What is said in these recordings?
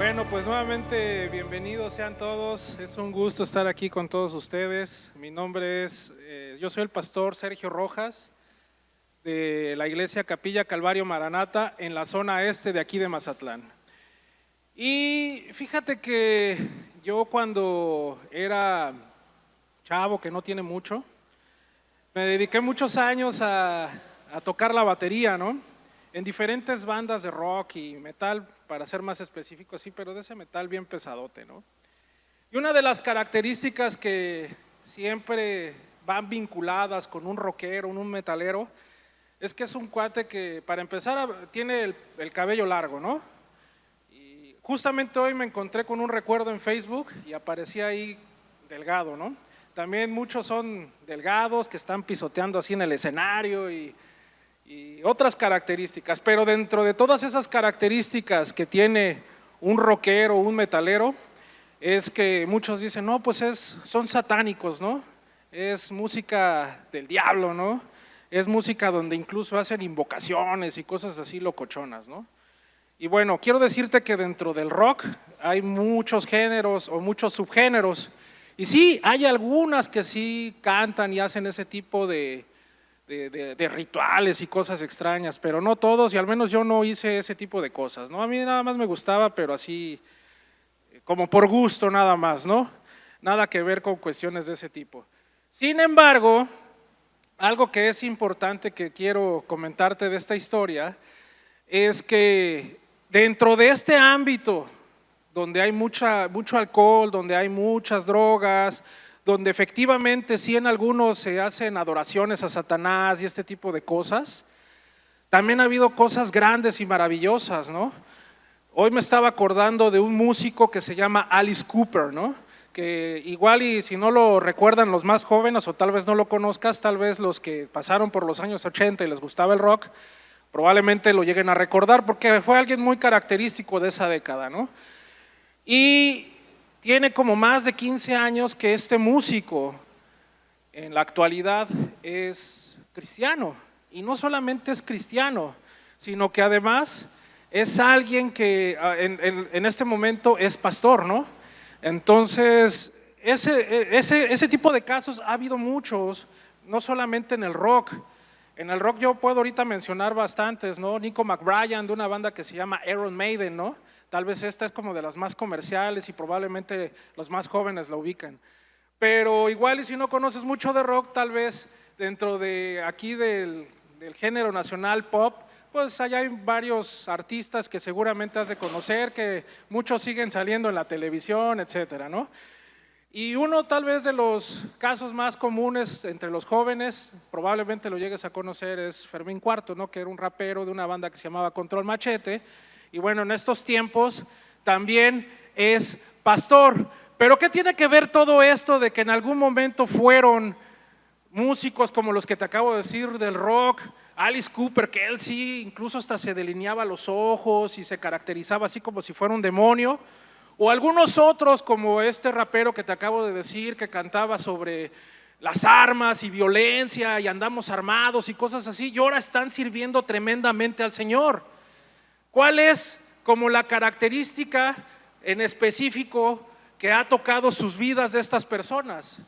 Bueno, pues nuevamente bienvenidos sean todos. Es un gusto estar aquí con todos ustedes. Mi nombre es, yo soy el pastor Sergio Rojas de la iglesia Capilla Calvario Maranata en la zona este de aquí de Mazatlán. Y fíjate que yo cuando era chavo, que no tiene mucho, me dediqué muchos años a tocar la batería, ¿no? En diferentes bandas de rock y metal, para ser más específico, sí, pero de ese metal bien pesadote, ¿no? Y una de las características que siempre van vinculadas con un rockero, un metalero, es que es un cuate que, para empezar, tiene el cabello largo, ¿no? Y justamente hoy me encontré con un recuerdo en Facebook y aparecía ahí delgado, ¿no? También muchos son delgados, que están pisoteando así en el escenario y otras características, pero dentro de todas esas características que tiene un rockero, un metalero, es que muchos dicen, no, pues son satánicos, ¿no? Es música del diablo, ¿no? Es música donde incluso hacen invocaciones y cosas así locochonas, ¿no? Y bueno, quiero decirte que dentro del rock hay muchos géneros o muchos subgéneros, y sí, hay algunas que sí cantan y hacen ese tipo de rituales y cosas extrañas, pero no todos, y al menos yo no hice ese tipo de cosas, ¿no? A mí nada más me gustaba, pero así como por gusto nada más, ¿no? Nada que ver con cuestiones de ese tipo. Sin embargo, algo que es importante que quiero comentarte de esta historia es que dentro de este ámbito donde hay mucho alcohol, donde hay muchas drogas, donde efectivamente sí en algunos se hacen adoraciones a Satanás y este tipo de cosas, también ha habido cosas grandes y maravillosas, ¿no? Hoy me estaba acordando de un músico que se llama Alice Cooper, ¿no? Que igual y si no lo recuerdan los más jóvenes o tal vez no lo conozcas, tal vez los que pasaron por los años 80 y les gustaba el rock, probablemente lo lleguen a recordar porque fue alguien muy característico de esa década, ¿no? Y tiene como más de 15 años que este músico en la actualidad es cristiano, y no solamente es cristiano, sino que además es alguien que en este momento es pastor, ¿no? Entonces, ese tipo de casos ha habido muchos, no solamente en el rock. En el rock yo puedo ahorita mencionar bastantes, ¿no? Nico McBride de una banda que se llama Iron Maiden, ¿no? Tal vez esta es como de las más comerciales y probablemente los más jóvenes la ubican. Pero igual y si no conoces mucho de rock, tal vez dentro de aquí del género nacional pop, pues allá hay varios artistas que seguramente has de conocer, que muchos siguen saliendo en la televisión, etcétera, ¿no? Y uno tal vez de los casos más comunes entre los jóvenes, probablemente lo llegues a conocer, es Fermín Cuarto, ¿no? Que era un rapero de una banda que se llamaba Control Machete, y bueno, en estos tiempos también es pastor. Pero ¿qué tiene que ver todo esto de que en algún momento fueron músicos como los que te acabo de decir del rock? Alice Cooper, que él sí, incluso hasta se delineaba los ojos y se caracterizaba así como si fuera un demonio. O algunos otros como este rapero que te acabo de decir, que cantaba sobre las armas y violencia y andamos armados y cosas así, y ahora están sirviendo tremendamente al Señor. ¿Cuál es como la característica en específico que ha tocado sus vidas de estas personas?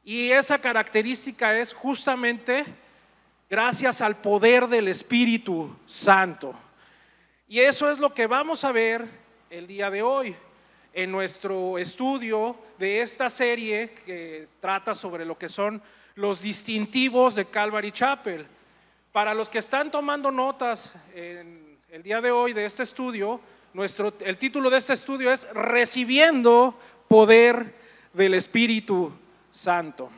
Y esa característica es justamente gracias al poder del Espíritu Santo. Y eso es lo que vamos a ver el día de hoy en nuestro estudio de esta serie que trata sobre lo que son los distintivos de Calvary Chapel. Para los que están tomando notas en el día de hoy de este estudio, el título de este estudio es Recibiendo Poder del Espíritu Santo.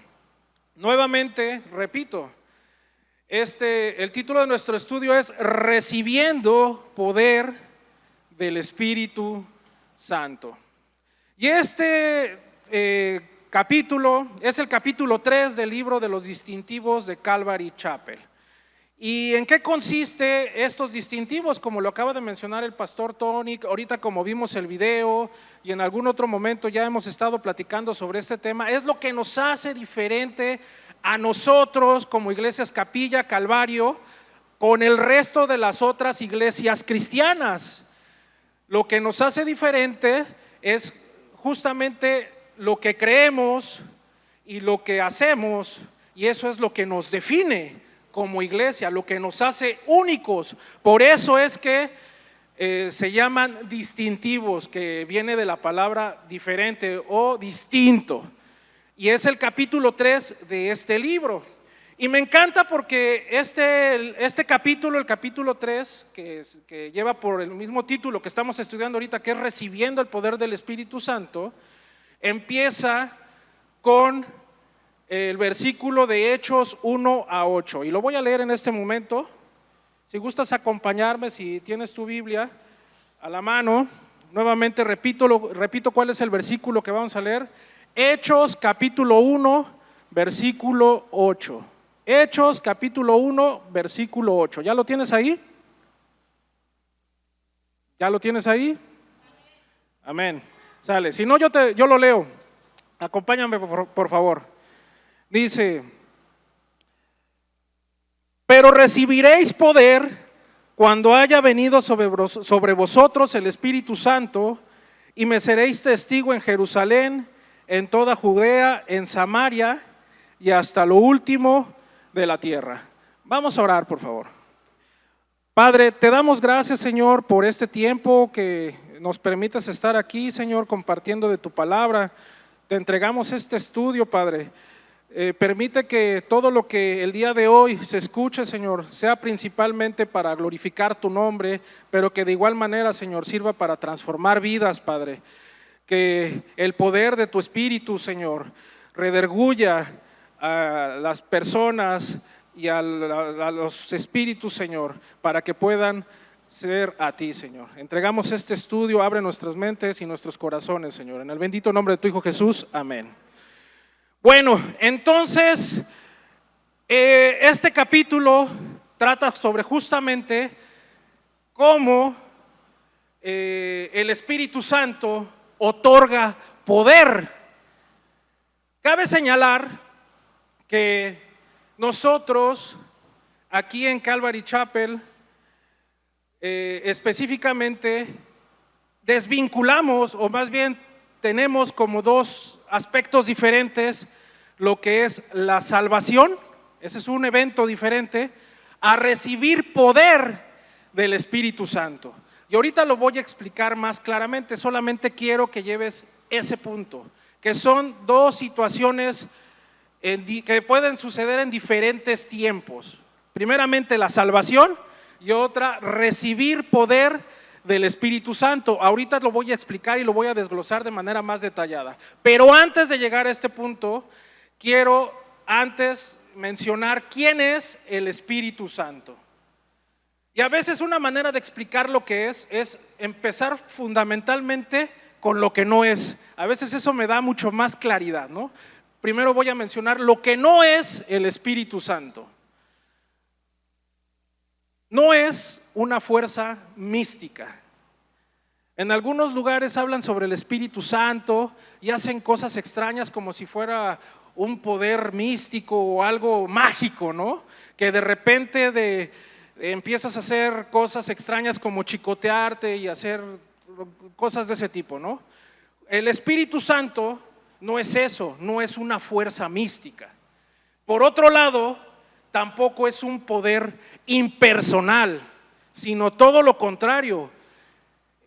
Nuevamente, repito, el título de nuestro estudio es Recibiendo Poder del Espíritu Santo. Y capítulo es el capítulo 3 del libro de los distintivos de Calvary Chapel. ¿Y en qué consiste estos distintivos? Como lo acaba de mencionar el pastor Tony, ahorita como vimos el video y en algún otro momento ya hemos estado platicando sobre este tema, es lo que nos hace diferente a nosotros como iglesias Capilla Calvario con el resto de las otras iglesias cristianas. Lo que nos hace diferente es justamente lo que creemos y lo que hacemos, y eso es lo que nos define como iglesia, lo que nos hace únicos. Por eso es que se llaman distintivos, que viene de la palabra diferente o distinto, y es el capítulo 3 de este libro. Y me encanta porque este capítulo, el capítulo 3, que lleva por el mismo título que estamos estudiando ahorita, que es Recibiendo el Poder del Espíritu Santo, empieza con el versículo de Hechos 1 a 8. Y lo voy a leer en este momento. Si gustas acompañarme, si tienes tu Biblia a la mano, nuevamente repito cuál es el versículo que vamos a leer. Hechos capítulo 1, versículo 8. Hechos capítulo 1, versículo 8. ¿Ya lo tienes ahí? ¿Ya lo tienes ahí? Amén. Sale. Si no, yo lo leo. Acompáñame por favor. Dice: pero recibiréis poder cuando haya venido sobre vosotros el Espíritu Santo, y me seréis testigo en Jerusalén, en toda Judea, en Samaria y hasta lo último de la tierra. Vamos a orar, por favor. Padre, te damos gracias, Señor, por este tiempo que nos permitas estar aquí, Señor, compartiendo de tu palabra. Te entregamos este estudio, Padre. Permite que todo lo que el día de hoy se escuche, Señor, sea principalmente para glorificar tu nombre, pero que de igual manera, Señor, sirva para transformar vidas, Padre. Que el poder de tu Espíritu, Señor, rederguya a las personas y a los espíritus, Señor, para que puedan ser a ti, Señor. Entregamos este estudio, abre nuestras mentes y nuestros corazones, Señor. En el bendito nombre de tu Hijo Jesús, amén. Bueno, entonces, este capítulo trata sobre justamente cómo el Espíritu Santo otorga poder. Cabe señalar que nosotros aquí en Calvary Chapel específicamente desvinculamos, o más bien tenemos como dos aspectos diferentes, lo que es la salvación, ese es un evento diferente, a recibir poder del Espíritu Santo. Y ahorita lo voy a explicar más claramente, solamente quiero que lleves ese punto, que son dos situaciones que pueden suceder en diferentes tiempos. Primeramente la salvación y otra, recibir poder del Espíritu Santo. Ahorita lo voy a explicar y lo voy a desglosar de manera más detallada. Pero antes de llegar a este punto, quiero antes mencionar quién es el Espíritu Santo. Y a veces una manera de explicar lo que es empezar fundamentalmente con lo que no es. A veces eso me da mucho más claridad, ¿no? Primero voy a mencionar lo que no es el Espíritu Santo. No es una fuerza mística. En algunos lugares hablan sobre el Espíritu Santo y hacen cosas extrañas como si fuera un poder místico o algo mágico, ¿no? Que de repente empiezas a hacer cosas extrañas como chicotearte y hacer cosas de ese tipo, ¿no? El Espíritu Santo no es eso, no es una fuerza mística. Por otro lado, tampoco es un poder impersonal, sino todo lo contrario,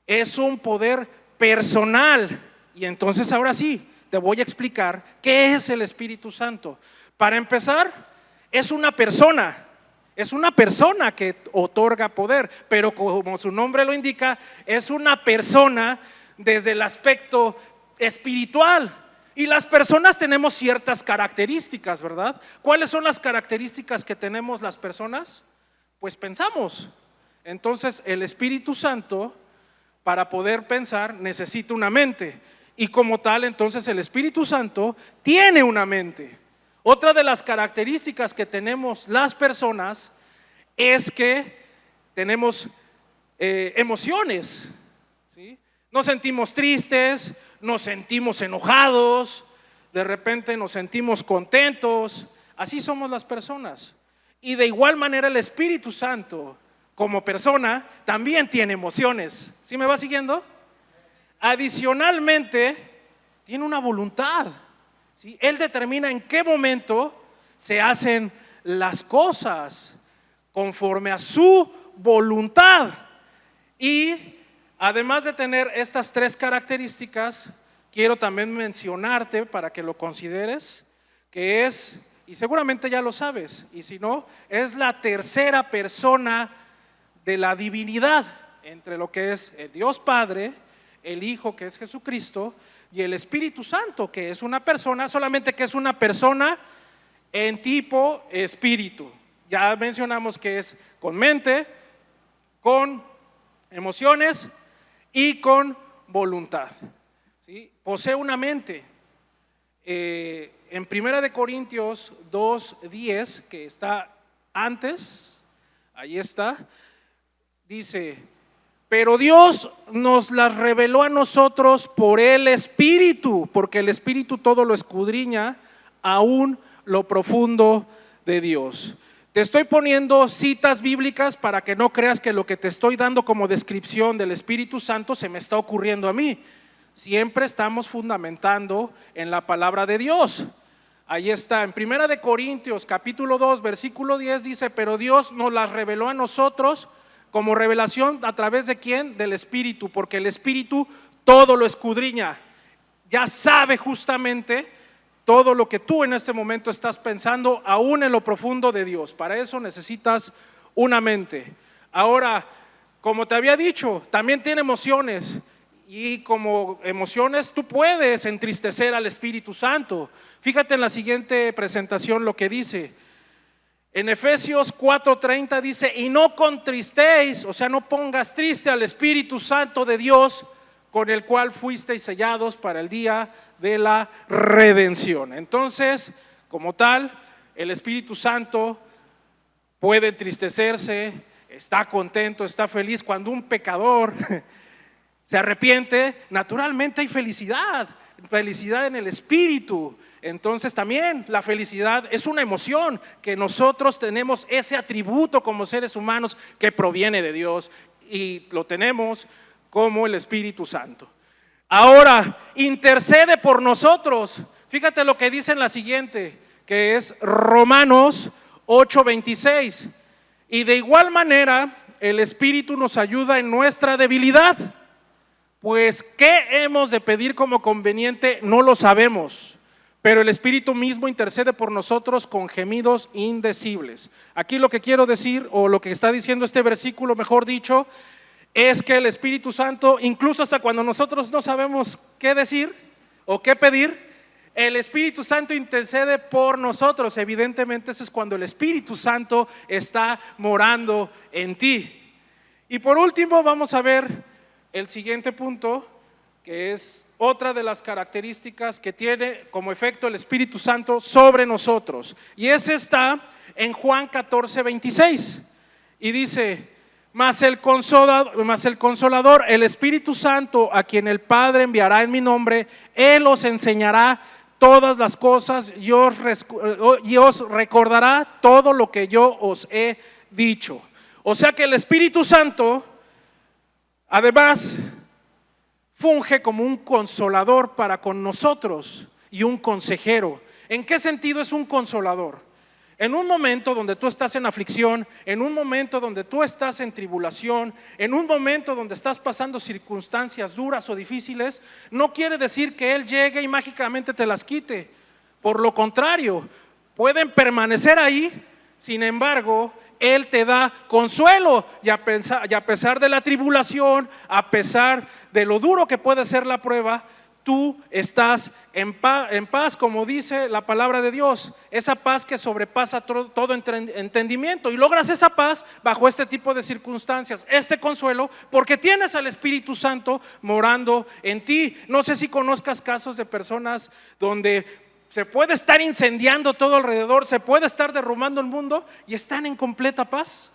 es un poder personal. Y entonces ahora sí, te voy a explicar qué es el Espíritu Santo. Para empezar, es una persona que otorga poder, pero como su nombre lo indica, es una persona desde el aspecto espiritual. Y las personas tenemos ciertas características, ¿verdad? ¿Cuáles son las características que tenemos las personas? Pues pensamos. Entonces el Espíritu Santo, para poder pensar, necesita una mente. Y como tal, entonces el Espíritu Santo tiene una mente. Otra de las características que tenemos las personas es que tenemos emociones, ¿sí? Nos sentimos tristes, nos sentimos enojados, de repente nos sentimos contentos. Así somos las personas. Y de igual manera el Espíritu Santo como persona, también tiene emociones. ¿Sí me va siguiendo? Adicionalmente, tiene una voluntad, ¿sí? Él determina en qué momento se hacen las cosas conforme a su voluntad. Y además de tener estas tres características, quiero también mencionarte para que lo consideres, que es, y seguramente ya lo sabes, y si no, es la tercera persona de la divinidad, entre lo que es el Dios Padre, el Hijo, que es Jesucristo, y el Espíritu Santo, que es una persona, solamente que es una persona en tipo espíritu. Ya mencionamos que es con mente, con emociones y con voluntad, ¿sí? Posee una mente. En 1 Corintios 2:10, que está antes, ahí está, dice: pero Dios nos las reveló a nosotros por el Espíritu, porque el Espíritu todo lo escudriña, aún lo profundo de Dios. Te estoy poniendo citas bíblicas para que no creas que lo que te estoy dando como descripción del Espíritu Santo se me está ocurriendo a mí. Siempre estamos fundamentando en la palabra de Dios. Ahí está, en 1 Corintios capítulo 2 versículo 10 dice: pero Dios nos las reveló a nosotros como revelación, ¿a través de quién? Del Espíritu, porque el Espíritu todo lo escudriña, ya sabe justamente todo lo que tú en este momento estás pensando, aún en lo profundo de Dios. Para eso necesitas una mente. Ahora, como te había dicho, también tiene emociones, y como emociones tú puedes entristecer al Espíritu Santo. Fíjate en la siguiente presentación lo que dice. En Efesios 4:30 dice: y no contristéis, o sea, no pongas triste al Espíritu Santo de Dios, con el cual fuisteis sellados para el día de la redención. Entonces, como tal, el Espíritu Santo puede entristecerse, está contento, está feliz. Cuando un pecador se arrepiente, naturalmente hay felicidad en el Espíritu. Entonces también la felicidad es una emoción que nosotros tenemos, ese atributo como seres humanos que proviene de Dios, y lo tenemos como el Espíritu Santo. Ahora, intercede por nosotros. Fíjate lo que dice en la siguiente, que es Romanos 8:26. Y de igual manera el Espíritu nos ayuda en nuestra debilidad, pues ¿qué hemos de pedir como conveniente? No lo sabemos, pero el Espíritu mismo intercede por nosotros con gemidos indecibles. Aquí lo que quiero decir, o lo que está diciendo este versículo, mejor dicho, es que el Espíritu Santo, incluso hasta cuando nosotros no sabemos qué decir o qué pedir, el Espíritu Santo intercede por nosotros. Evidentemente eso es cuando el Espíritu Santo está morando en ti. Y por último vamos a ver el siguiente punto, que es otra de las características que tiene como efecto el Espíritu Santo sobre nosotros, y ese está en Juan 14:26, y dice: mas el Consolador, el Espíritu Santo, a quien el Padre enviará en mi nombre, Él os enseñará todas las cosas y os recordará todo lo que yo os he dicho. O sea que el Espíritu Santo además funge como un consolador para con nosotros y un consejero. ¿En qué sentido es un consolador? En un momento donde tú estás en aflicción, en un momento donde tú estás en tribulación, en un momento donde estás pasando circunstancias duras o difíciles, no quiere decir que Él llegue y mágicamente te las quite. Por lo contrario, pueden permanecer ahí. Sin embargo, Él te da consuelo, y a pesar de la tribulación, a pesar de lo duro que puede ser la prueba, tú estás en paz, como dice la palabra de Dios, esa paz que sobrepasa todo entendimiento, y logras esa paz bajo este tipo de circunstancias, este consuelo, porque tienes al Espíritu Santo morando en ti. No sé si conozcas casos de personas donde se puede estar incendiando todo alrededor, se puede estar derrumbando el mundo, y están en completa paz,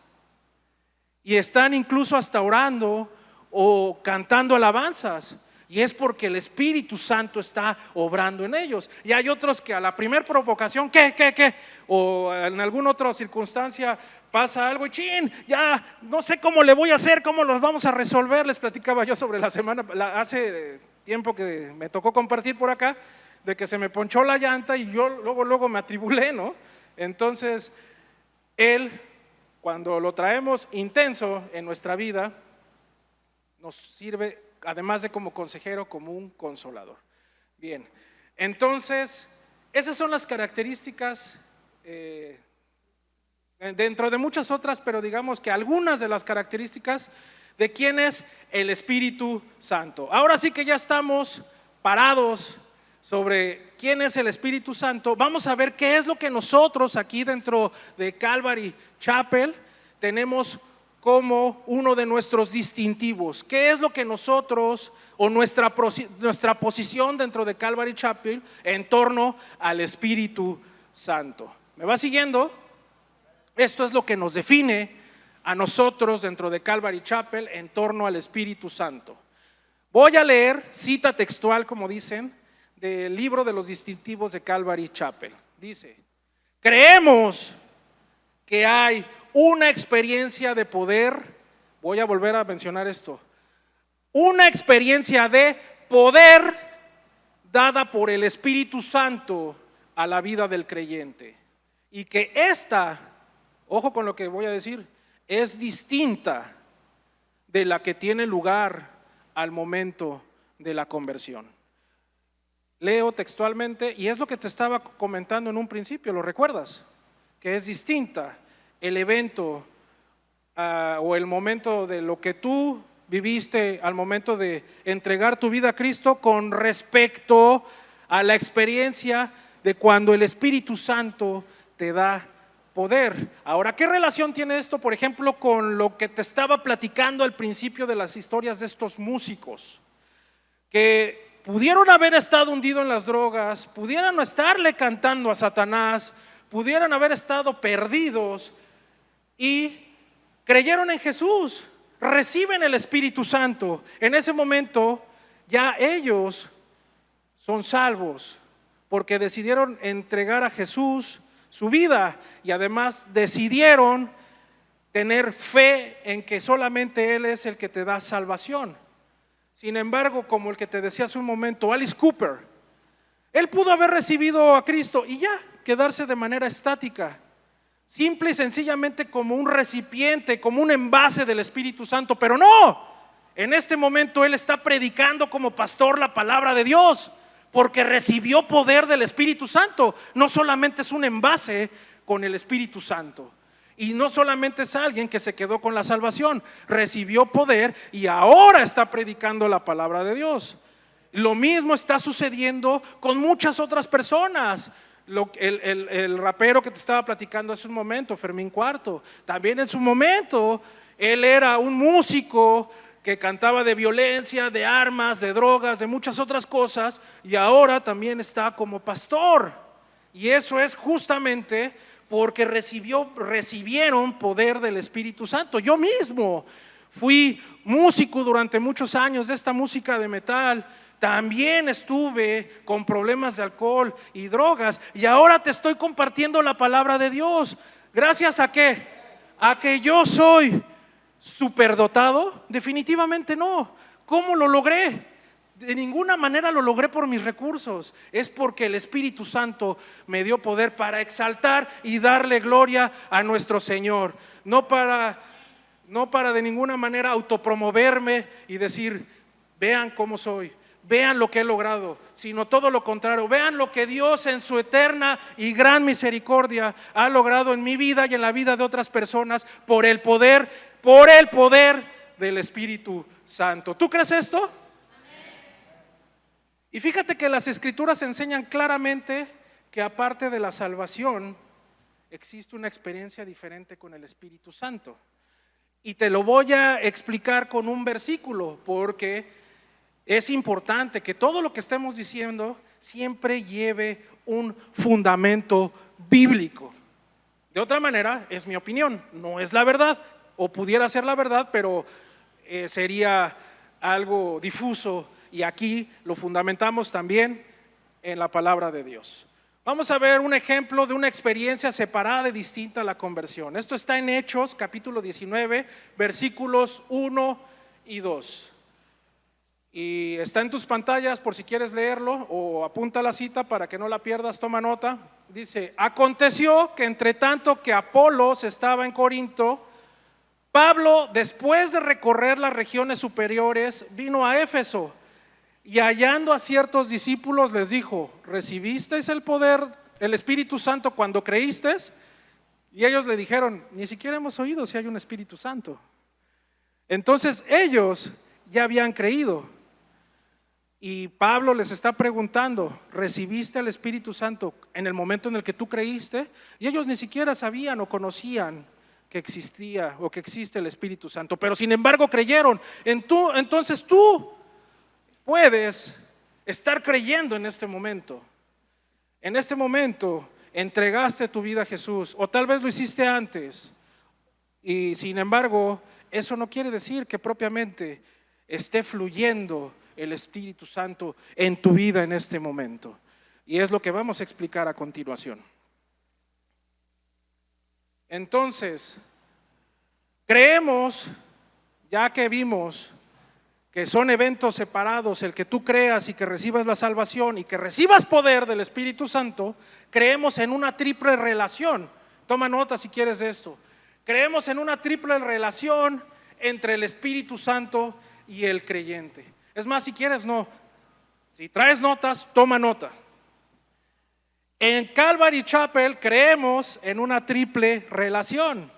y están incluso hasta orando o cantando alabanzas. Y es porque el Espíritu Santo está obrando en ellos. Y hay otros que a la primera provocación, ¿qué? O en alguna otra circunstancia pasa algo y chin, ya no sé cómo le voy a hacer, cómo los vamos a resolver. Les platicaba yo sobre la semana, hace tiempo que me tocó compartir por acá, de que se me ponchó la llanta y yo luego me atribulé, ¿no? Entonces, Él, cuando lo traemos intenso en nuestra vida, nos sirve, además de como consejero, como un consolador. Bien, entonces, esas son las características, dentro de muchas otras, pero digamos que algunas de las características de quién es el Espíritu Santo. Ahora sí que ya estamos parados sobre quién es el Espíritu Santo. Vamos a ver qué es lo que nosotros aquí dentro de Calvary Chapel tenemos como uno de nuestros distintivos. ¿Qué es lo que nosotros o nuestra posición dentro de Calvary Chapel en torno al Espíritu Santo? ¿Me va siguiendo? Esto es lo que nos define a nosotros dentro de Calvary Chapel en torno al Espíritu Santo. Voy a leer cita textual, como dicen, del libro de los distintivos de Calvary Chapel. Dice: creemos que hay una experiencia de poder, voy a volver a mencionar esto, una experiencia de poder dada por el Espíritu Santo a la vida del creyente, y que esta, ojo con lo que voy a decir, es distinta de la que tiene lugar al momento de la conversión. Leo textualmente, y es lo que te estaba comentando en un principio, ¿lo recuerdas? Que es distinta el evento o el momento de lo que tú viviste al momento de entregar tu vida a Cristo con respecto a la experiencia de cuando el Espíritu Santo te da poder. Ahora, ¿qué relación tiene esto, por ejemplo, con lo que te estaba platicando al principio de las historias de estos músicos? Que pudieron haber estado hundidos en las drogas, pudieran no estarle cantando a Satanás, pudieran haber estado perdidos y creyeron en Jesús, reciben el Espíritu Santo. En ese momento ya ellos son salvos porque decidieron entregar a Jesús su vida y además decidieron tener fe en que solamente Él es el que te da salvación. Sin embargo, como el que te decía hace un momento, Alice Cooper, él pudo haber recibido a Cristo y ya quedarse de manera estática, simple y sencillamente como un recipiente, como un envase del Espíritu Santo, pero no, en este momento él está predicando como pastor la palabra de Dios, porque recibió poder del Espíritu Santo. No solamente es un envase con el Espíritu Santo, y no solamente es alguien que se quedó con la salvación, recibió poder y ahora está predicando la palabra de Dios. Lo mismo está sucediendo con muchas otras personas. El rapero que te estaba platicando hace un momento, Fermín Cuarto, también en su momento él era un músico que cantaba de violencia, de armas, de drogas, de muchas otras cosas, y ahora también está como pastor. Y eso es justamente porque recibieron poder del Espíritu Santo. Yo mismo fui músico durante muchos años de esta música de metal. También estuve con problemas de alcohol y drogas, y ahora te estoy compartiendo la palabra de Dios. ¿Gracias a qué? ¿A que yo soy superdotado? Definitivamente no. ¿Cómo lo logré? De ninguna manera lo logré por mis recursos. Es porque el Espíritu Santo me dio poder para exaltar y darle gloria a nuestro Señor. No para de ninguna manera autopromoverme y decir, vean cómo soy, vean lo que he logrado, sino todo lo contrario. Vean lo que Dios en su eterna y gran misericordia ha logrado en mi vida y en la vida de otras personas por el poder del Espíritu Santo. ¿Tú crees esto? Y fíjate que las Escrituras enseñan claramente que aparte de la salvación existe una experiencia diferente con el Espíritu Santo. Y te lo voy a explicar con un versículo, porque es importante que todo lo que estemos diciendo siempre lleve un fundamento bíblico. De otra manera, es mi opinión, no es la verdad, o pudiera ser la verdad, pero sería algo difuso y aquí lo fundamentamos también en la palabra de Dios. Vamos a ver un ejemplo de una experiencia separada y distinta a la conversión. Esto está en Hechos capítulo 19, versículos 1 y 2. Y está en tus pantallas por si quieres leerlo, o apunta la cita para que no la pierdas, toma nota. Dice: aconteció que entre tanto que Apolos estaba en Corinto, Pablo, después de recorrer las regiones superiores, vino a Éfeso, y hallando a ciertos discípulos les dijo: ¿recibisteis el poder, el Espíritu Santo cuando creísteis? Y ellos le dijeron: ni siquiera hemos oído si hay un Espíritu Santo. Entonces ellos ya habían creído. Y Pablo les está preguntando: ¿recibiste el Espíritu Santo en el momento en el que tú creíste? Y ellos ni siquiera sabían o conocían que existía o que existe el Espíritu Santo, pero sin embargo creyeron. Entonces tú puedes estar creyendo en este momento. En este momento entregaste tu vida a Jesús, o tal vez lo hiciste antes, y sin embargo eso no quiere decir que propiamente esté fluyendo el Espíritu Santo en tu vida en este momento. Y es lo que vamos a explicar a continuación. Entonces, creemos, ya que vimos que son eventos separados, el que tú creas y que recibas la salvación y que recibas poder del Espíritu Santo, creemos en una triple relación. Toma nota si quieres de esto. Creemos en una triple relación entre el Espíritu Santo y el creyente. Es más, si quieres, no. Si traes notas, toma nota. En Calvary Chapel creemos en una triple relación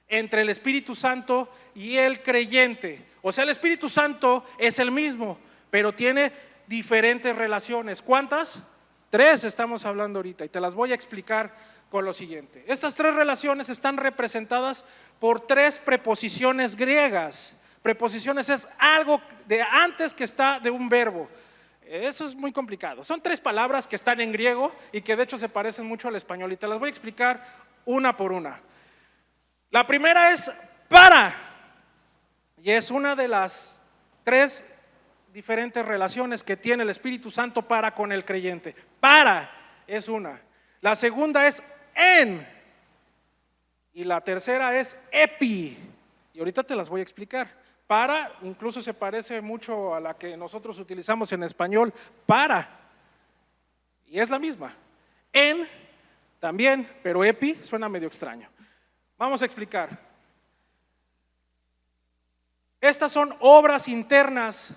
entre el Espíritu Santo y el creyente. O sea, el Espíritu Santo es el mismo, pero tiene diferentes relaciones. ¿Cuántas? 3 estamos hablando ahorita, y te las voy a explicar con lo siguiente. Estas 3 relaciones están representadas por 3 preposiciones griegas. Preposiciones es algo de antes que está de un verbo. Eso es muy complicado. Son 3 palabras que están en griego y que de hecho se parecen mucho al español, y te las voy a explicar una por una. La primera es para, y es una de las 3 diferentes relaciones que tiene el Espíritu Santo para con el creyente. Para es una. La segunda es en, y la tercera es epi, y ahorita te las voy a explicar. Para incluso se parece mucho a la que nosotros utilizamos en español, para, y es la misma. En también, pero epi suena medio extraño. Vamos a explicar. Estas son obras internas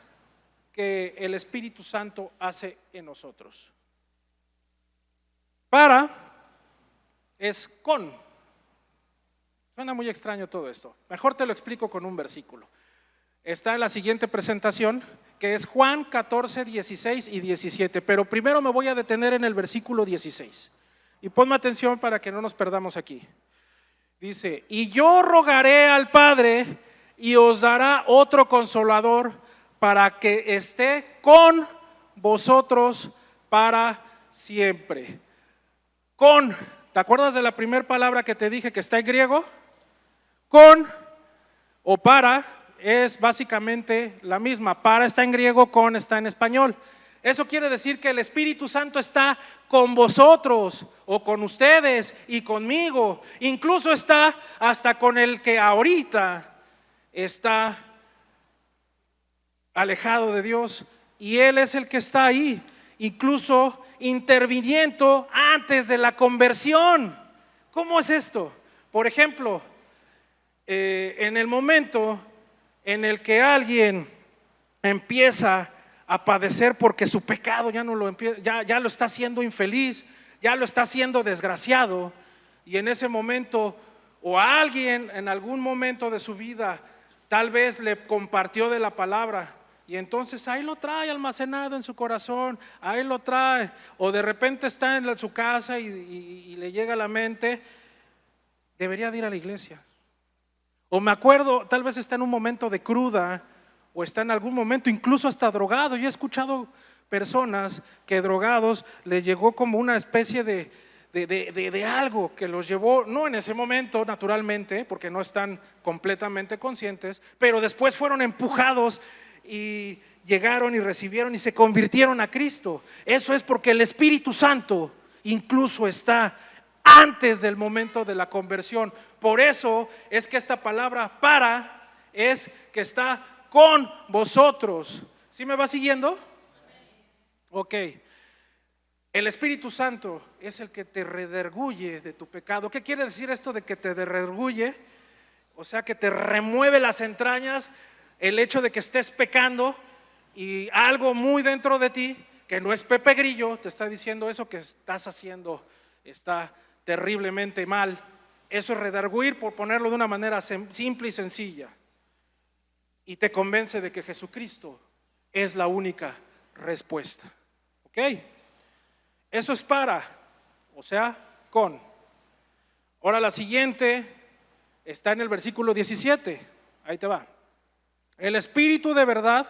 que el Espíritu Santo hace en nosotros. Para es con. Suena muy extraño todo esto. Mejor te lo explico con un versículo. Está en la siguiente presentación, que es Juan 14, 16 y 17. Pero primero me voy a detener en el versículo 16. Y ponme atención para que no nos perdamos aquí. Dice: y yo rogaré al Padre y os dará otro consolador para que esté con vosotros para siempre. Con, ¿te acuerdas de la primera palabra que te dije que está en griego? Con o para es básicamente la misma. Para está en griego, con está en español. Eso quiere decir que el Espíritu Santo está con vosotros o con ustedes y conmigo. Incluso está hasta con el que ahorita está alejado de Dios, y Él es el que está ahí, incluso interviniendo antes de la conversión. ¿Cómo es esto? Por ejemplo, en el momento en el que alguien empieza a padecer porque su pecado ya lo está haciendo infeliz, ya lo está haciendo desgraciado, y en ese momento, o a alguien en algún momento de su vida tal vez le compartió de la palabra, y entonces ahí lo trae almacenado en su corazón, ahí lo trae, o de repente está en su casa y le llega a la mente: debería de ir a la iglesia. O me acuerdo, tal vez está en un momento de cruda, o está en algún momento incluso hasta drogado. Yo he escuchado personas que drogados les llegó como una especie de algo que los llevó, no en ese momento naturalmente, porque no están completamente conscientes, pero después fueron empujados y llegaron y recibieron y se convirtieron a Cristo. Eso es porque el Espíritu Santo incluso está antes del momento de la conversión. Por eso es que esta palabra para es que está con vosotros. ¿Sí me va siguiendo? Ok. El Espíritu Santo es el que te redarguye de tu pecado. ¿Qué quiere decir esto de que te redarguye? O sea, que te remueve las entrañas el hecho de que estés pecando y algo muy dentro de ti, que no es Pepe Grillo, te está diciendo eso que estás haciendo está terriblemente mal. Eso es redarguir, por ponerlo de una manera simple y sencilla. Y te convence de que Jesucristo es la única respuesta. ¿Ok? Eso es para, o sea, con. Ahora la siguiente está en el versículo 17. Ahí te va. El Espíritu de verdad,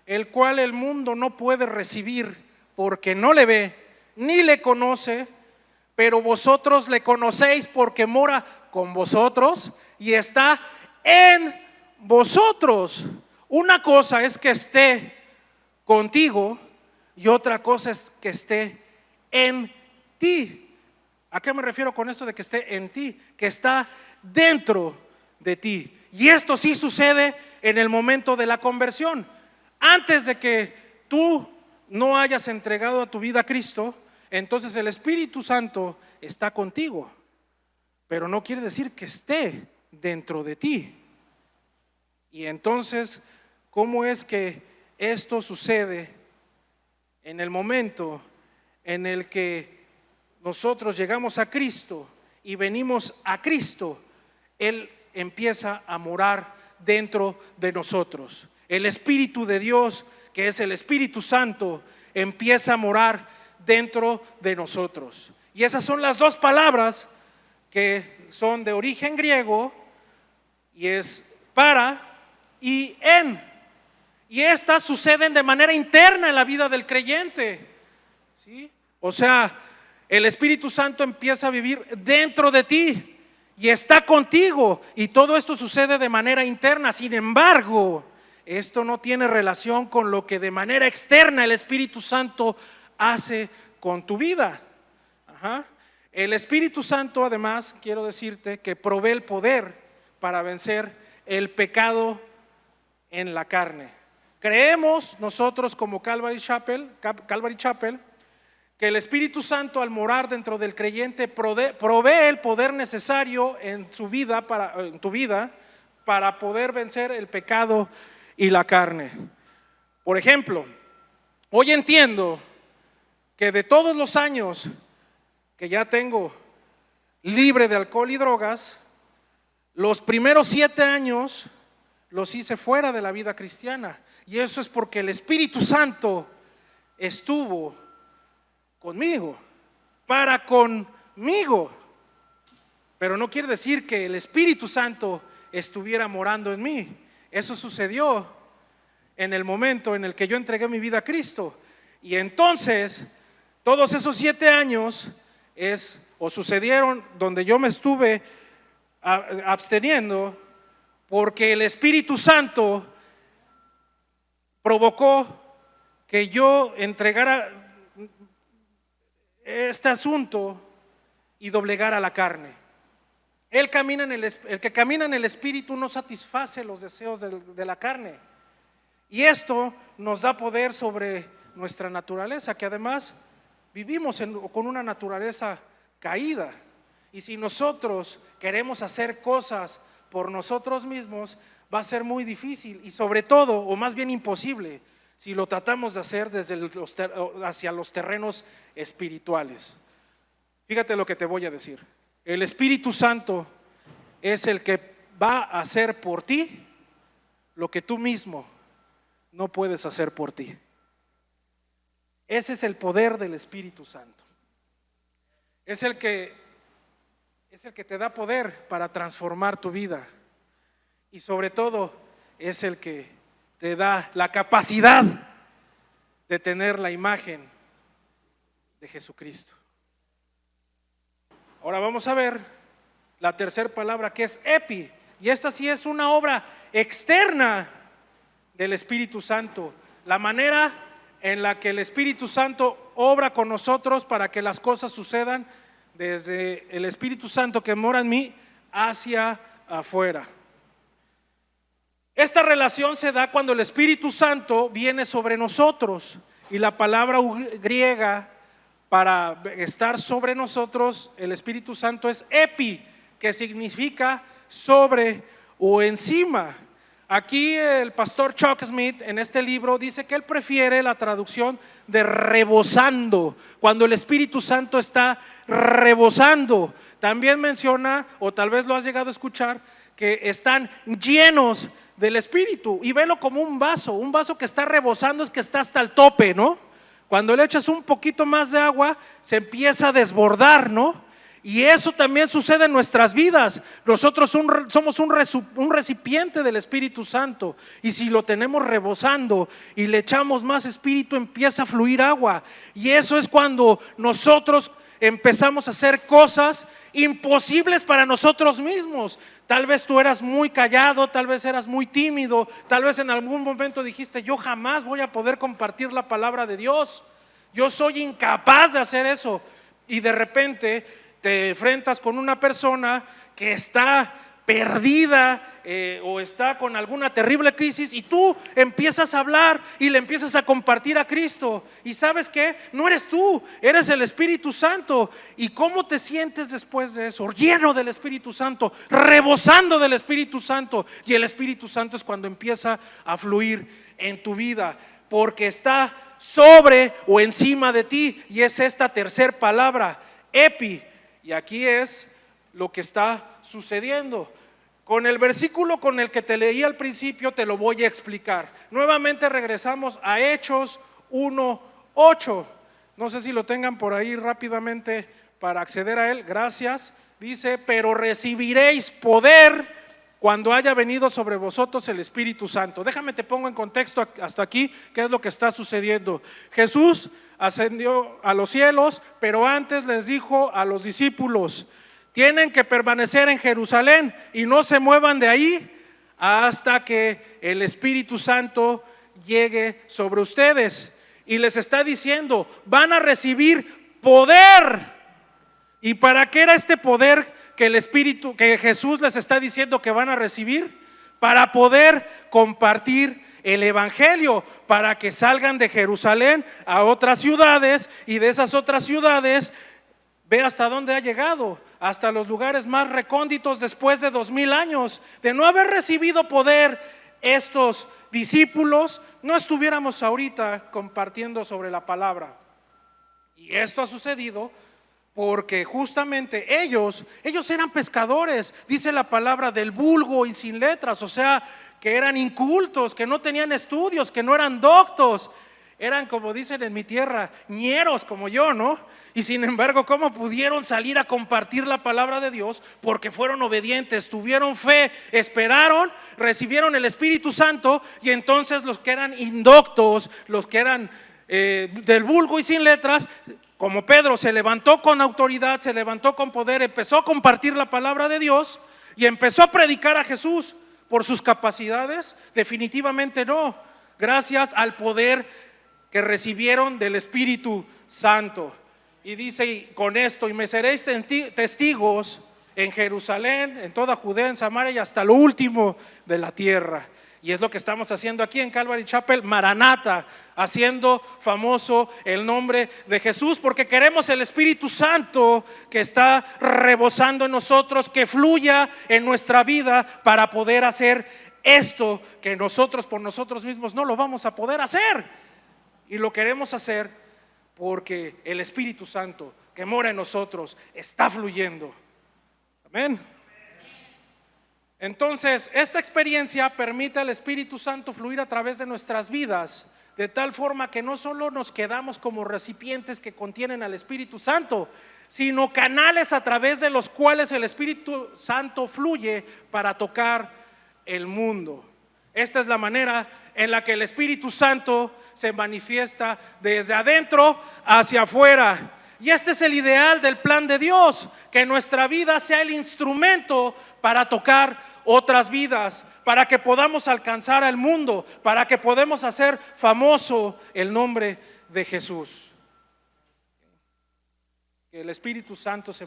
el cual el mundo no puede recibir porque no le ve ni le conoce, pero vosotros le conocéis porque mora con vosotros y está en vosotros. Una cosa es que esté contigo y otra cosa es que esté en ti. ¿A qué me refiero con esto de que esté en ti? Que está dentro de ti. Y esto sí sucede en el momento de la conversión. Antes de que tú no hayas entregado a tu vida a Cristo, entonces el Espíritu Santo está contigo, pero no quiere decir que esté dentro de ti. Y entonces, ¿cómo es que esto sucede en el momento en el que nosotros llegamos a Cristo y venimos a Cristo? Él empieza a morar dentro de nosotros. El Espíritu de Dios, que es el Espíritu Santo, empieza a morar dentro de nosotros. Y esas son las dos palabras que son de origen griego, y es para y en. Y estas suceden de manera interna en la vida del creyente, ¿sí? O sea, el Espíritu Santo empieza a vivir dentro de ti y está contigo, y todo esto sucede de manera interna. Sin embargo, esto no tiene relación con lo que de manera externa el Espíritu Santo hace con tu vida. Ajá. El Espíritu Santo, además, quiero decirte que provee el poder para vencer el pecado en la carne. Creemos nosotros como Calvary Chapel, que el Espíritu Santo, al morar dentro del creyente, provee el poder necesario en tu vida para poder vencer el pecado y la carne. Por ejemplo, hoy entiendo que de todos los años que ya tengo libre de alcohol y drogas, los primeros 7 años los hice fuera de la vida cristiana, y eso es porque el Espíritu Santo estuvo conmigo, para conmigo. Pero no quiere decir que el Espíritu Santo estuviera morando en mí. Eso sucedió en el momento en el que yo entregué mi vida a Cristo. Y entonces, todos esos 7 años sucedieron donde yo me estuve absteniendo, porque el Espíritu Santo provocó que yo entregara este asunto y doblegara la carne. El que camina en el Espíritu no satisface los deseos de la carne, y esto nos da poder sobre nuestra naturaleza, que además vivimos con una naturaleza caída. Y si nosotros queremos hacer cosas por nosotros mismos, va a ser muy difícil, y sobre todo, o más bien imposible, si lo tratamos de hacer hacia los terrenos espirituales. Fíjate lo que te voy a decir. El Espíritu Santo es el que va a hacer por ti lo que tú mismo no puedes hacer por ti. Ese es el poder del Espíritu Santo. Es el que te da poder para transformar tu vida, y sobre todo es el que te da la capacidad de tener la imagen de Jesucristo. Ahora vamos a ver la tercera palabra, que es epi, y esta sí es una obra externa del Espíritu Santo. la manera en la que el Espíritu Santo obra con nosotros para que las cosas sucedan desde el Espíritu Santo que mora en mí hacia afuera. Esta relación se da cuando el Espíritu Santo viene sobre nosotros, y la palabra griega para estar sobre nosotros, el Espíritu Santo, es epi, que significa sobre o encima. Aquí el pastor Chuck Smith en este libro dice que él prefiere la traducción de rebosando, cuando el Espíritu Santo está rebosando. También menciona, o tal vez lo has llegado a escuchar, que están llenos del Espíritu, y velo como un vaso que está rebosando, es que está hasta el tope, ¿no? Cuando le echas un poquito más de agua, se empieza a desbordar, ¿no? Y eso también sucede en nuestras vidas. Nosotros somos un recipiente del Espíritu Santo, y si lo tenemos rebosando y le echamos más Espíritu, empieza a fluir agua, y eso es cuando nosotros empezamos a hacer cosas imposibles para nosotros mismos. Tal vez tú eras muy callado, tal vez eras muy tímido, tal vez en algún momento dijiste: yo jamás voy a poder compartir la palabra de Dios, yo soy incapaz de hacer eso. Y de repente te enfrentas con una persona que está perdida o está con alguna terrible crisis, y tú empiezas a hablar y le empiezas a compartir a Cristo, y ¿sabes qué? No eres tú, eres el Espíritu Santo. ¿Y cómo te sientes después de eso? Lleno del Espíritu Santo, rebosando del Espíritu Santo. Y el Espíritu Santo es cuando empieza a fluir en tu vida, porque está sobre o encima de ti, y es esta tercera palabra, epi. Y aquí es lo que está sucediendo. Con el versículo con el que te leí al principio te lo voy a explicar. Nuevamente regresamos a Hechos 1:8. No sé si lo tengan por ahí rápidamente para acceder a él. Gracias. Dice: pero recibiréis poder cuando haya venido sobre vosotros el Espíritu Santo. Déjame te pongo en contexto hasta aquí qué es lo que está sucediendo. Jesús ascendió a los cielos, pero antes les dijo a los discípulos: tienen que permanecer en Jerusalén y no se muevan de ahí hasta que el Espíritu Santo llegue sobre ustedes. Y les está diciendo: van a recibir poder. ¿Y para qué era este poder que Jesús les está diciendo que van a recibir? Para poder compartir el evangelio, para que salgan de Jerusalén a otras ciudades, y de esas otras ciudades ve hasta dónde ha llegado, hasta los lugares más recónditos después de 2000 años. De no haber recibido poder estos discípulos, no estuviéramos ahorita compartiendo sobre la palabra. Y esto ha sucedido porque justamente ellos eran pescadores, dice la palabra, del vulgo y sin letras, o sea, que eran incultos, que no tenían estudios, que no eran doctos. Eran, como dicen en mi tierra, ñeros como yo, ¿no? Y sin embargo, ¿cómo pudieron salir a compartir la palabra de Dios? Porque fueron obedientes, tuvieron fe, esperaron, recibieron el Espíritu Santo. Y entonces los que eran indoctos, los que eran del vulgo y sin letras, como Pedro, se levantó con autoridad, se levantó con poder, empezó a compartir la palabra de Dios y empezó a predicar a Jesús. ¿Por sus capacidades? Definitivamente no. Gracias al poder que recibieron del Espíritu Santo. Y dice: y con esto, y me seréis testigos en Jerusalén, en toda Judea, en Samaria y hasta lo último de la tierra. Y es lo que estamos haciendo aquí en Calvary Chapel, Maranata, haciendo famoso el nombre de Jesús, porque queremos el Espíritu Santo que está rebosando en nosotros, que fluya en nuestra vida para poder hacer esto que nosotros por nosotros mismos no lo vamos a poder hacer. Y lo queremos hacer porque el Espíritu Santo que mora en nosotros está fluyendo. Amén. Entonces, esta experiencia permite al Espíritu Santo fluir a través de nuestras vidas, de tal forma que no solo nos quedamos como recipientes que contienen al Espíritu Santo, sino canales a través de los cuales el Espíritu Santo fluye para tocar el mundo. Esta es la manera en la que el Espíritu Santo se manifiesta desde adentro hacia afuera. Y este es el ideal del plan de Dios, que nuestra vida sea el instrumento para tocar otras vidas, para que podamos alcanzar al mundo, para que podamos hacer famoso el nombre de Jesús. Que el Espíritu Santo se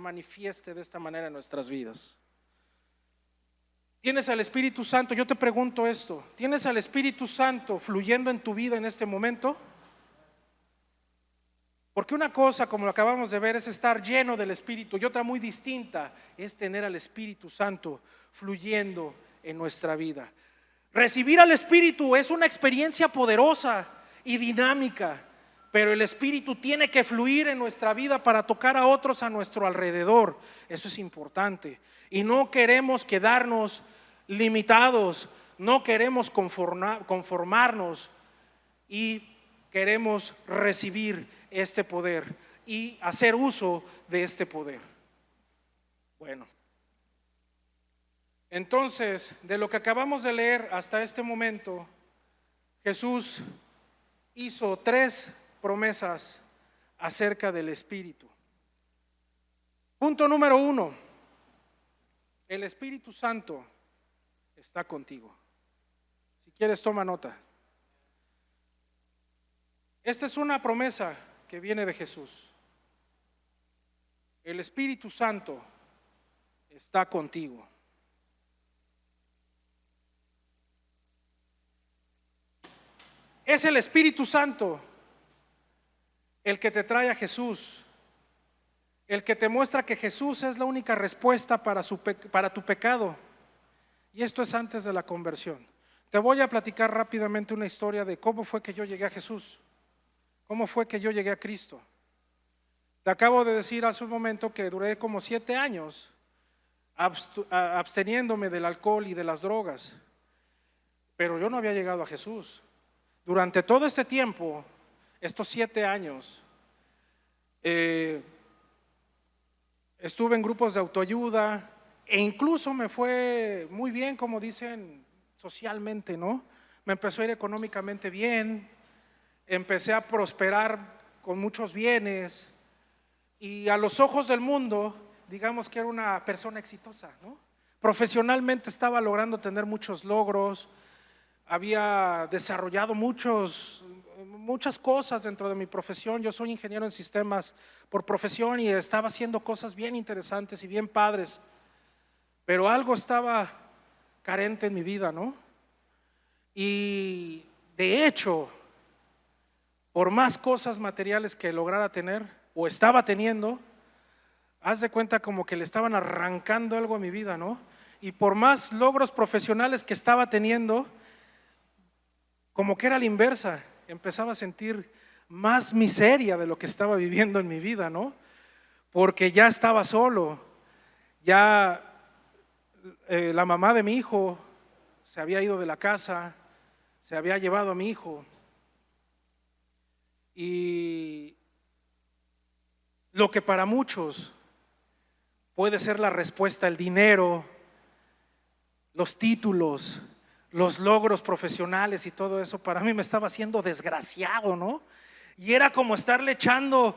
manifieste de esta manera en nuestras vidas. ¿Tienes al Espíritu Santo? Yo te pregunto esto, ¿tienes al Espíritu Santo fluyendo en tu vida en este momento? Porque una cosa, como lo acabamos de ver, es estar lleno del Espíritu, y otra muy distinta es tener al Espíritu Santo fluyendo en nuestra vida. Recibir al Espíritu es una experiencia poderosa y dinámica, pero el Espíritu tiene que fluir en nuestra vida para tocar a otros a nuestro alrededor. Eso es importante. Y no queremos quedarnos limitados, no queremos conformarnos, y queremos recibir este poder y hacer uso de este poder. Bueno, entonces, de lo que acabamos de leer hasta este momento, Jesús hizo 3 promesas acerca del Espíritu. Punto número 1: el Espíritu Santo está contigo. Si quieres, toma nota. Esta es una promesa que viene de Jesús. El Espíritu Santo está contigo. Es el Espíritu Santo el que te trae a Jesús, el que te muestra que Jesús es la única respuesta para tu pecado. Y esto es antes de la conversión. Te voy a platicar rápidamente una historia de cómo fue que yo llegué a Jesús, cómo fue que yo llegué a Cristo. Te acabo de decir hace un momento que duré como 7 años absteniéndome del alcohol y de las drogas, pero yo no había llegado a Jesús. Durante todo este tiempo, estos 7 años, estuve en grupos de autoayuda e incluso me fue muy bien, como dicen socialmente, ¿no? Me empezó a ir económicamente bien, empecé a prosperar con muchos bienes y a los ojos del mundo, digamos que era una persona exitosa, ¿no? Profesionalmente estaba logrando tener muchos logros, había desarrollado muchas cosas dentro de mi profesión. Yo soy ingeniero en sistemas por profesión y estaba haciendo cosas bien interesantes y bien padres, pero algo estaba carente en mi vida, ¿no? Y de hecho, por más cosas materiales que lograra tener o estaba teniendo, haz de cuenta como que le estaban arrancando algo a mi vida, ¿no? Y por más logros profesionales que estaba teniendo, como que era la inversa, empezaba a sentir más miseria de lo que estaba viviendo en mi vida, ¿no? Porque ya estaba solo, ya la mamá de mi hijo se había ido de la casa, se había llevado a mi hijo, y lo que para muchos puede ser la respuesta, el dinero, los títulos, los logros profesionales y todo eso, para mí me estaba haciendo desgraciado, ¿no? Y era como estarle echando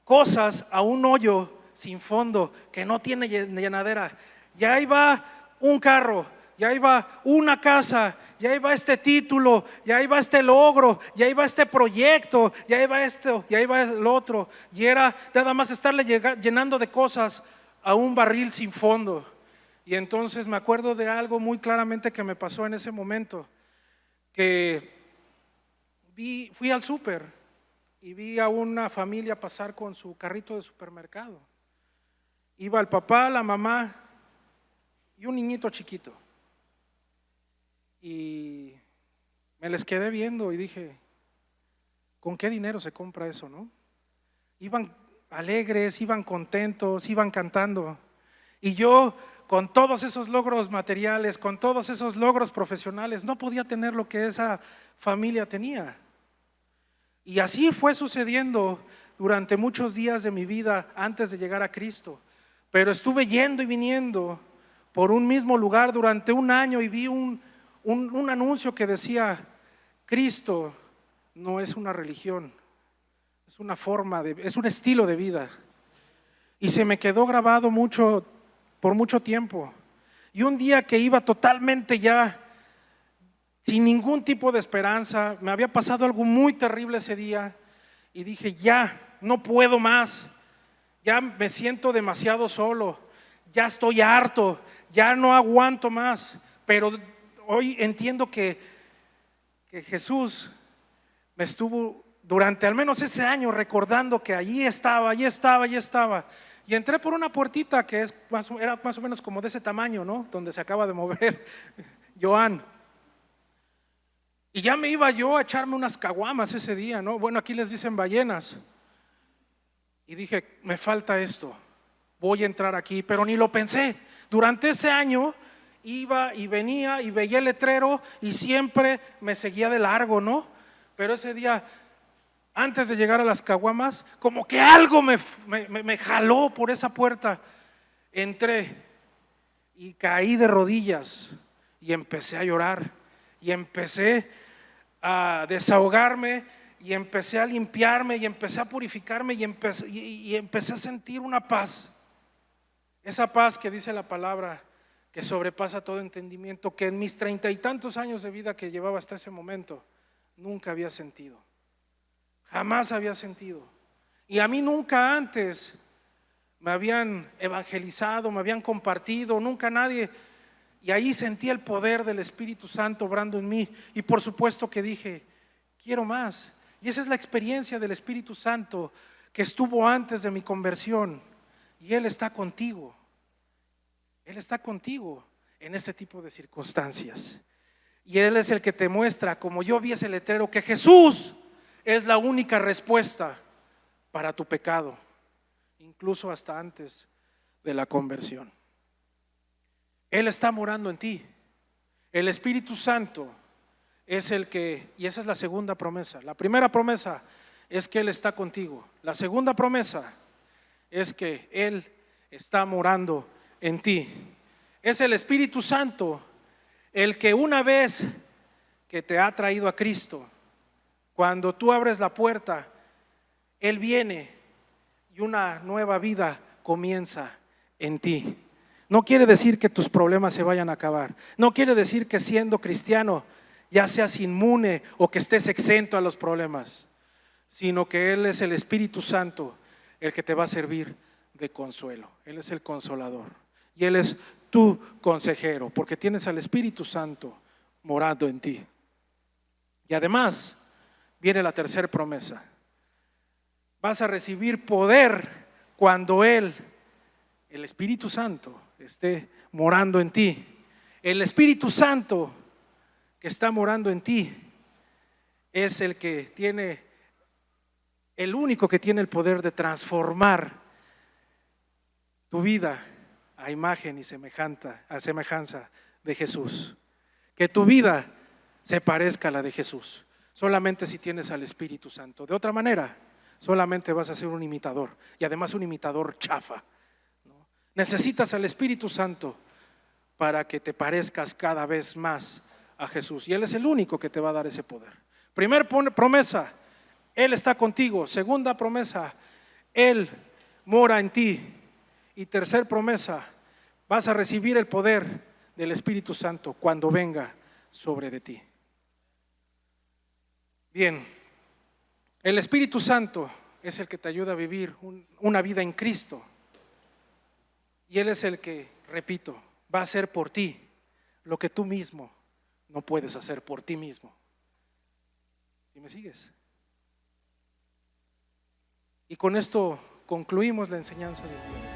cosas a un hoyo sin fondo que no tiene llenadera. Ya ahí va un carro, ya ahí va una casa, ya ahí va este título, ya ahí va este logro, ya ahí va este proyecto, ya ahí va esto, ya ahí va el otro. Y era nada más estarle llenando de cosas a un barril sin fondo. Y entonces me acuerdo de algo muy claramente que me pasó en ese momento, que fui al súper y vi a una familia pasar con su carrito de supermercado. Iba el papá, la mamá y un niñito chiquito. Y me les quedé viendo y dije, ¿con qué dinero se compra eso, no? Iban alegres, iban contentos, iban cantando. Y yo, con todos esos logros materiales, con todos esos logros profesionales, no podía tener lo que esa familia tenía. Y así fue sucediendo durante muchos días de mi vida antes de llegar a Cristo. Pero estuve yendo y viniendo por un mismo lugar durante un año y vi un anuncio que decía: Cristo no es una religión, es una forma es un estilo de vida. Y se me quedó grabado por mucho tiempo. Y un día que iba totalmente ya sin ningún tipo de esperanza, me había pasado algo muy terrible ese día y dije, ya, no puedo más, ya me siento demasiado solo, ya estoy harto, ya no aguanto más. Pero hoy entiendo que Jesús me estuvo durante al menos ese año recordando que allí estaba, allí estaba, allí estaba. Y entré por una puertita que era más o menos como de ese tamaño, ¿no? Donde se acaba de mover Joan. Y ya me iba yo a echarme unas caguamas ese día, ¿no? Bueno, aquí les dicen ballenas. Y dije, me falta esto, voy a entrar aquí, pero ni lo pensé. Durante ese año iba y venía y veía el letrero y siempre me seguía de largo, ¿no? Pero ese día, antes de llegar a las caguamas, como que algo me jaló por esa puerta. Entré y caí de rodillas y empecé a llorar y empecé a desahogarme y empecé a limpiarme y empecé a purificarme y empecé a sentir una paz. Esa paz que dice la palabra que sobrepasa todo entendimiento, que en mis 30 y tantos años de vida que llevaba hasta ese momento nunca había sentido, jamás había sentido. Y a mí nunca antes me habían evangelizado, me habían compartido, nunca nadie. Y ahí sentí el poder del Espíritu Santo obrando en mí. Y por supuesto que dije, quiero más. Y esa es la experiencia del Espíritu Santo que estuvo antes de mi conversión. Y Él está contigo. Él está contigo en ese tipo de circunstancias. Y Él es el que te muestra, como yo vi ese letrero, que Jesús es la única respuesta para tu pecado, incluso hasta antes de la conversión. Él está morando en ti. El Espíritu Santo es el que, y esa es la segunda promesa. La primera promesa es que Él está contigo. La segunda promesa es que Él está morando en ti. Es el Espíritu Santo el que una vez que te ha traído a Cristo, cuando tú abres la puerta, Él viene y una nueva vida comienza en ti. No quiere decir que tus problemas se vayan a acabar. No quiere decir que siendo cristiano ya seas inmune o que estés exento a los problemas, sino que Él es el Espíritu Santo el que te va a servir de consuelo. Él es el consolador y Él es tu consejero, porque tienes al Espíritu Santo morando en ti. Y además viene la tercera promesa. Vas a recibir poder cuando el Espíritu Santo esté morando en ti. El Espíritu Santo que está morando en ti es el único que tiene el poder de transformar tu vida a imagen y semejanza de Jesús. Que tu vida se parezca a la de Jesús, solamente si tienes al Espíritu Santo. De otra manera, solamente vas a ser un imitador, y además un imitador chafa, ¿no? Necesitas al Espíritu Santo para que te parezcas cada vez más a Jesús, y Él es el único que te va a dar ese poder. Primer promesa, Él está contigo. Segunda promesa, Él mora en ti. Y tercer promesa, vas a recibir el poder del Espíritu Santo cuando venga sobre de ti. Bien, el Espíritu Santo es el que te ayuda a vivir una vida en Cristo. Y Él es el que, repito, va a hacer por ti lo que tú mismo no puedes hacer por ti mismo. ¿Sí me sigues? Y con esto concluimos la enseñanza de Dios.